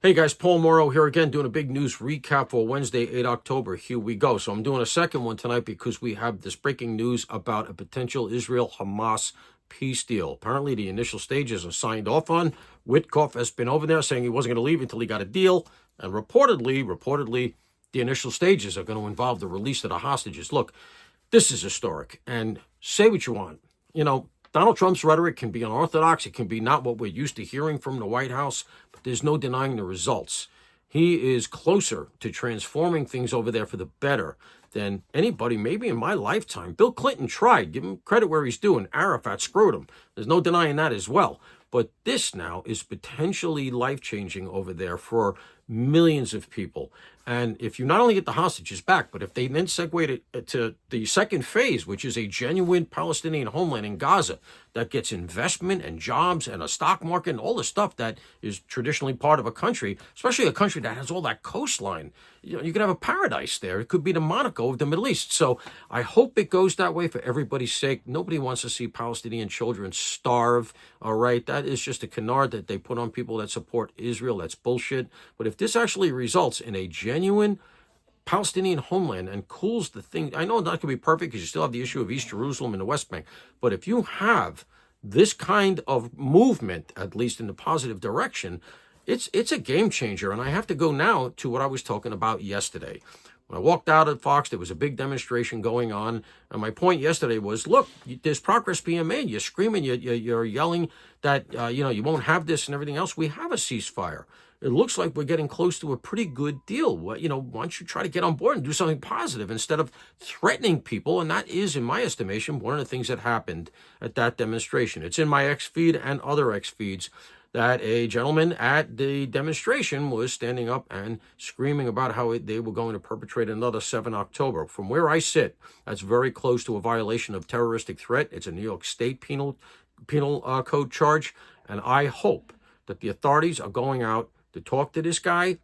Hey guys, Paul Morrow here again doing a big news recap for Wednesday, 8 October. Here we go. So I'm doing a second one tonight because we have this breaking news about a potential Israel-Hamas peace deal. Apparently the initial stages are signed off on. Witkoff has been over there saying he wasn't going to leave until he got a deal. And reportedly, the initial stages are going to involve the release of the hostages. Look, this is historic. And say what you want. Donald Trump's rhetoric can be unorthodox. It can be not what we're used to hearing from the White House, but there's no denying the results. He is closer to transforming things over there for the better than anybody, maybe in my lifetime. Bill Clinton tried. Give him credit where he's due. And Arafat screwed him. There's no denying that as well. But this now is potentially life-changing over there for millions of people. And if you not only get the hostages back, but if they then segue to the second phase, which is a genuine Palestinian homeland in Gaza that gets investment and jobs and a stock market and all the stuff that is traditionally part of a country, especially a country that has all that coastline, you could have a paradise there. It could be the Monaco of the Middle East. So I hope it goes that way for everybody's sake. Nobody wants to see Palestinian children starve, all right? That is just a canard that they put on people that support Israel. That's bullshit. But if this actually results in a genuine Palestinian homeland and cools the thing, I know it's not going to be perfect because you still have the issue of East Jerusalem and the West Bank, but if you have this kind of movement, at least in the positive direction, it's a game changer. And I have to go now to what I was talking about yesterday. When I walked out at Fox, there was a big demonstration going on. And my point yesterday was, look, there's progress being made. You're screaming, you're yelling that, you won't have this and everything else. We have a ceasefire. It looks like we're getting close to a pretty good deal. Why don't you try to get on board and do something positive instead of threatening people? And that is, in my estimation, one of the things that happened at that demonstration. It's in my X feed and other X feeds that a gentleman at the demonstration was standing up and screaming about how they were going to perpetrate another 7 October. From where I sit, that's very close to a violation of terroristic threat. It's a New York State penal code charge. And I hope that the authorities are going out to talk to this guy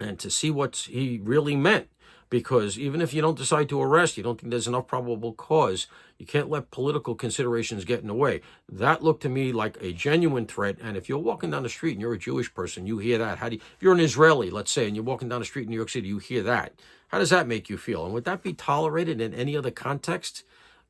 and to see what he really meant. Because even if you don't decide to arrest, you don't think there's enough probable cause, you can't let political considerations get in the way. That looked to me like a genuine threat. And if you're walking down the street and you're a Jewish person, you hear that. If you're an Israeli, let's say, and you're walking down the street in New York City, you hear that. How does that make you feel? And would that be tolerated in any other context?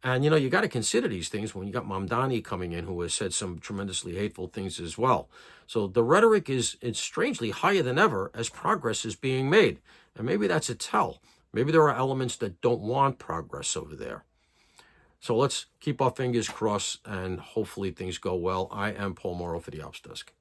And, you got to consider these things when you got Mamdani coming in, who has said some tremendously hateful things as well. So the rhetoric it's strangely higher than ever as progress is being made. And maybe that's a tell. Maybe there are elements that don't want progress over there. So let's keep our fingers crossed and hopefully things go well. I am Paul Morrow for the Ops Desk.